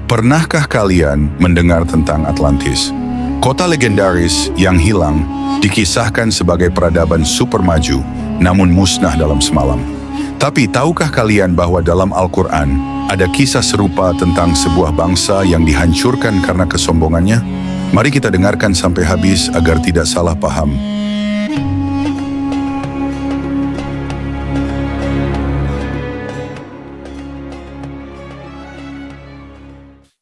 Pernahkah kalian mendengar tentang Atlantis? Kota legendaris yang hilang dikisahkan sebagai peradaban super maju, namun musnah dalam semalam. Tapi tahukah kalian bahwa dalam Al-Quran ada kisah serupa tentang sebuah bangsa yang dihancurkan karena kesombongannya? Mari kita dengarkan sampai habis agar tidak salah paham.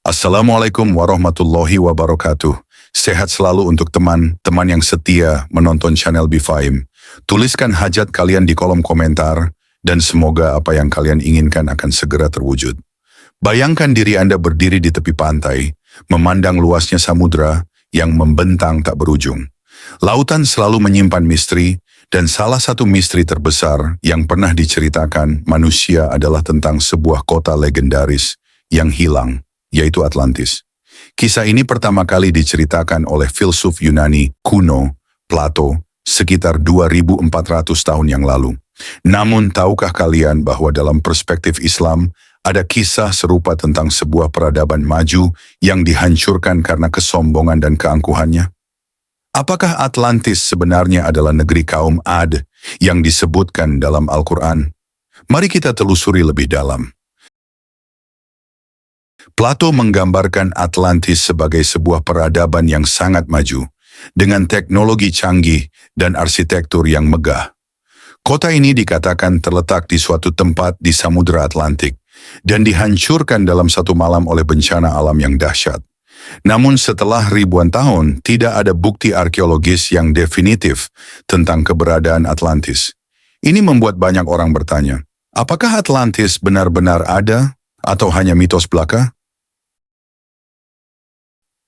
Assalamualaikum warahmatullahi wabarakatuh. Sehat selalu untuk teman-teman yang setia menonton channel BFIM. Tuliskan hajat kalian di kolom komentar dan semoga apa yang kalian inginkan akan segera terwujud. Bayangkan diri Anda berdiri di tepi pantai, memandang luasnya samudra yang membentang tak berujung. Lautan selalu menyimpan misteri, dan salah satu misteri terbesar yang pernah diceritakan manusia adalah tentang sebuah kota legendaris yang hilang, yaitu Atlantis. Kisah ini pertama kali diceritakan oleh filsuf Yunani kuno, Plato, sekitar 2400 tahun yang lalu. Namun, tahukah kalian bahwa dalam perspektif Islam, ada kisah serupa tentang sebuah peradaban maju yang dihancurkan karena kesombongan dan keangkuhannya? Apakah Atlantis sebenarnya adalah negeri kaum Ad yang disebutkan dalam Al-Quran? Mari kita telusuri lebih dalam. Plato menggambarkan Atlantis sebagai sebuah peradaban yang sangat maju, dengan teknologi canggih dan arsitektur yang megah. Kota ini dikatakan terletak di suatu tempat di Samudra Atlantik, dan dihancurkan dalam satu malam oleh bencana alam yang dahsyat. Namun setelah ribuan tahun, tidak ada bukti arkeologis yang definitif tentang keberadaan Atlantis. Ini membuat banyak orang bertanya, apakah Atlantis benar-benar ada atau hanya mitos belaka?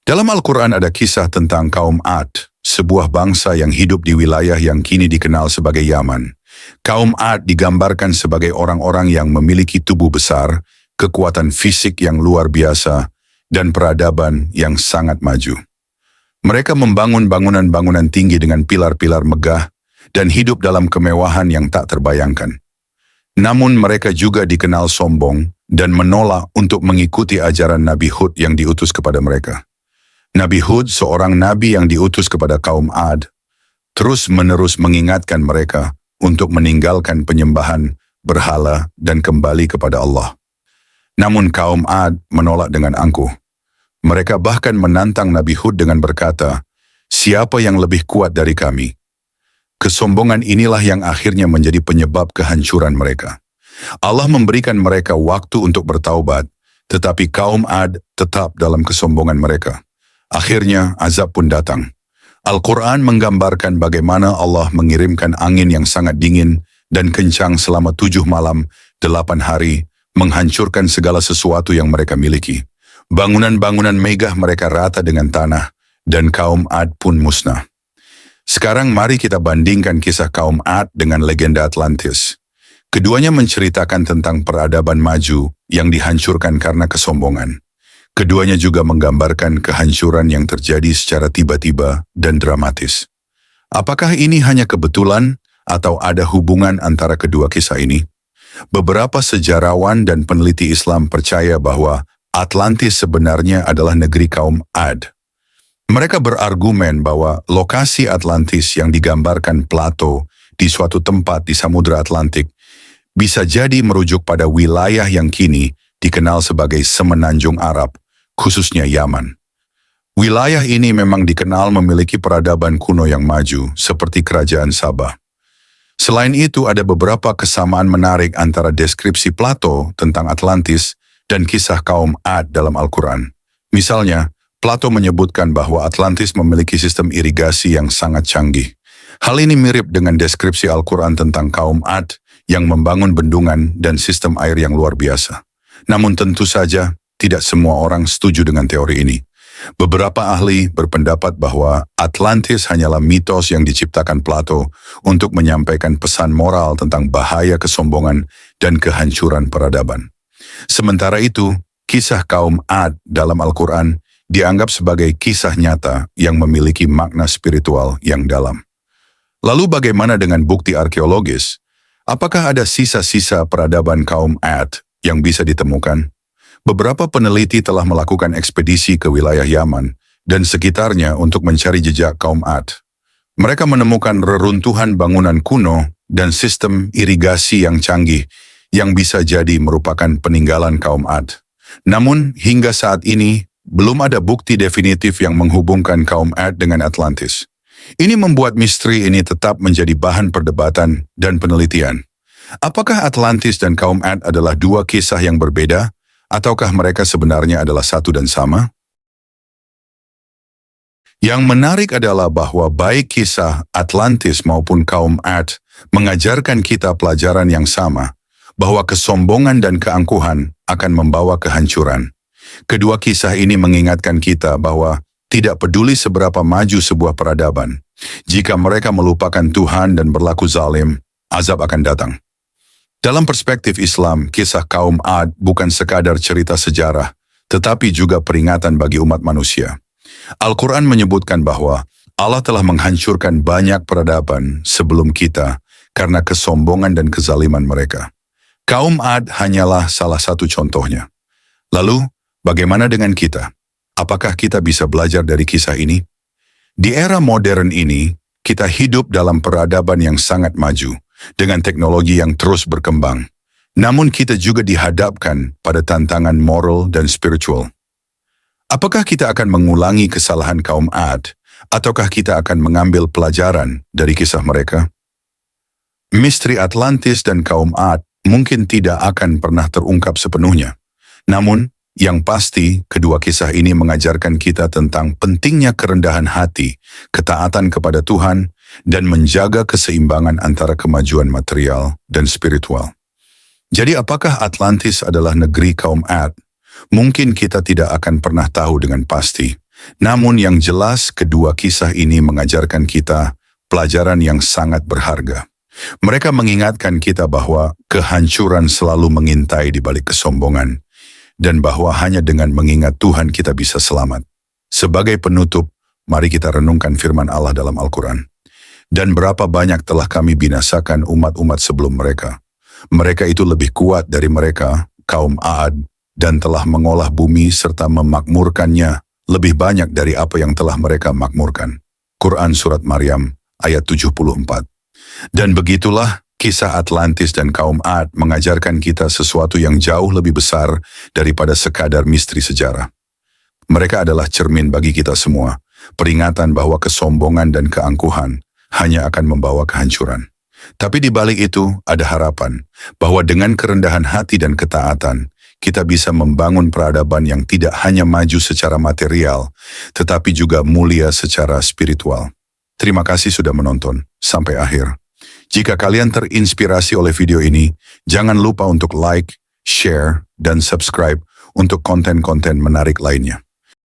Dalam Al-Quran ada kisah tentang kaum Ad, sebuah bangsa yang hidup di wilayah yang kini dikenal sebagai Yaman. Kaum Ad digambarkan sebagai orang-orang yang memiliki tubuh besar, kekuatan fisik yang luar biasa, dan peradaban yang sangat maju. Mereka membangun bangunan-bangunan tinggi dengan pilar-pilar megah dan hidup dalam kemewahan yang tak terbayangkan. Namun mereka juga dikenal sombong dan menolak untuk mengikuti ajaran Nabi Hud yang diutus kepada mereka. Nabi Hud, seorang nabi yang diutus kepada kaum Ad, terus-menerus mengingatkan mereka untuk meninggalkan penyembahan berhala dan kembali kepada Allah. Namun kaum Ad menolak dengan angkuh. Mereka bahkan menantang Nabi Hud dengan berkata, "Siapa yang lebih kuat dari kami?" Kesombongan inilah yang akhirnya menjadi penyebab kehancuran mereka. Allah memberikan mereka waktu untuk bertaubat, tetapi kaum Ad tetap dalam kesombongan mereka. Akhirnya azab pun datang. Al-Quran menggambarkan bagaimana Allah mengirimkan angin yang sangat dingin dan kencang selama 7 malam, 8 hari, menghancurkan segala sesuatu yang mereka miliki. Bangunan-bangunan megah mereka rata dengan tanah, dan kaum Ad pun musnah. Sekarang mari kita bandingkan kisah kaum Ad dengan legenda Atlantis. Keduanya menceritakan tentang peradaban maju yang dihancurkan karena kesombongan. Keduanya juga menggambarkan kehancuran yang terjadi secara tiba-tiba dan dramatis. Apakah ini hanya kebetulan atau ada hubungan antara kedua kisah ini? Beberapa sejarawan dan peneliti Islam percaya bahwa Atlantis sebenarnya adalah negeri kaum Ad. Mereka berargumen bahwa lokasi Atlantis yang digambarkan Plato di suatu tempat di Samudra Atlantik bisa jadi merujuk pada wilayah yang kini dikenal sebagai Semenanjung Arab, khususnya Yaman. Wilayah ini memang dikenal memiliki peradaban kuno yang maju, seperti kerajaan Sabah. Selain itu, ada beberapa kesamaan menarik antara deskripsi Plato tentang Atlantis dan kisah kaum Ad dalam Al-Quran. Misalnya, Plato menyebutkan bahwa Atlantis memiliki sistem irigasi yang sangat canggih. Hal ini mirip dengan deskripsi Al-Quran tentang kaum Ad yang membangun bendungan dan sistem air yang luar biasa. Namun tentu saja, tidak semua orang setuju dengan teori ini. Beberapa ahli berpendapat bahwa Atlantis hanyalah mitos yang diciptakan Plato untuk menyampaikan pesan moral tentang bahaya kesombongan dan kehancuran peradaban. Sementara itu, kisah kaum Ad dalam Al-Quran dianggap sebagai kisah nyata yang memiliki makna spiritual yang dalam. Lalu bagaimana dengan bukti arkeologis? Apakah ada sisa-sisa peradaban kaum Ad yang bisa ditemukan? Beberapa peneliti telah melakukan ekspedisi ke wilayah Yaman dan sekitarnya untuk mencari jejak kaum Ad. Mereka menemukan reruntuhan bangunan kuno dan sistem irigasi yang canggih yang bisa jadi merupakan peninggalan kaum Ad. Namun, hingga saat ini, belum ada bukti definitif yang menghubungkan kaum Ad dengan Atlantis. Ini membuat misteri ini tetap menjadi bahan perdebatan dan penelitian. Apakah Atlantis dan kaum Ad adalah dua kisah yang berbeda, ataukah mereka sebenarnya adalah satu dan sama? Yang menarik adalah bahwa baik kisah Atlantis maupun kaum Ad mengajarkan kita pelajaran yang sama, bahwa kesombongan dan keangkuhan akan membawa kehancuran. Kedua kisah ini mengingatkan kita bahwa tidak peduli seberapa maju sebuah peradaban, jika mereka melupakan Tuhan dan berlaku zalim, azab akan datang. Dalam perspektif Islam, kisah kaum Ad bukan sekadar cerita sejarah, tetapi juga peringatan bagi umat manusia. Al-Quran menyebutkan bahwa Allah telah menghancurkan banyak peradaban sebelum kita karena kesombongan dan kezaliman mereka. Kaum Ad hanyalah salah satu contohnya. Lalu, bagaimana dengan kita? Apakah kita bisa belajar dari kisah ini? Di era modern ini, kita hidup dalam peradaban yang sangat maju, dengan teknologi yang terus berkembang. Namun kita juga dihadapkan pada tantangan moral dan spiritual. Apakah kita akan mengulangi kesalahan kaum Ad, ataukah kita akan mengambil pelajaran dari kisah mereka? Misteri Atlantis dan kaum Ad mungkin tidak akan pernah terungkap sepenuhnya. Namun, yang pasti, kedua kisah ini mengajarkan kita tentang pentingnya kerendahan hati, ketaatan kepada Tuhan, dan menjaga keseimbangan antara kemajuan material dan spiritual. Jadi apakah Atlantis adalah negeri kaum Ad? Mungkin kita tidak akan pernah tahu dengan pasti. Namun yang jelas kedua kisah ini mengajarkan kita pelajaran yang sangat berharga. Mereka mengingatkan kita bahwa kehancuran selalu mengintai di balik kesombongan, dan bahwa hanya dengan mengingat Tuhan kita bisa selamat. Sebagai penutup, mari kita renungkan firman Allah dalam Al-Quran. Dan berapa banyak telah kami binasakan umat-umat sebelum mereka. Mereka itu lebih kuat dari mereka, kaum Ad, dan telah mengolah bumi serta memakmurkannya lebih banyak dari apa yang telah mereka makmurkan. Quran Surat Maryam, ayat 74. Dan begitulah, kisah Atlantis dan kaum Ad mengajarkan kita sesuatu yang jauh lebih besar daripada sekadar misteri sejarah. Mereka adalah cermin bagi kita semua, peringatan bahwa kesombongan dan keangkuhan hanya akan membawa kehancuran. Tapi di balik itu ada harapan bahwa dengan kerendahan hati dan ketaatan, kita bisa membangun peradaban yang tidak hanya maju secara material, tetapi juga mulia secara spiritual. Terima kasih sudah menonton sampai akhir. Jika kalian terinspirasi oleh video ini, jangan lupa untuk like, share, dan subscribe untuk konten-konten menarik lainnya.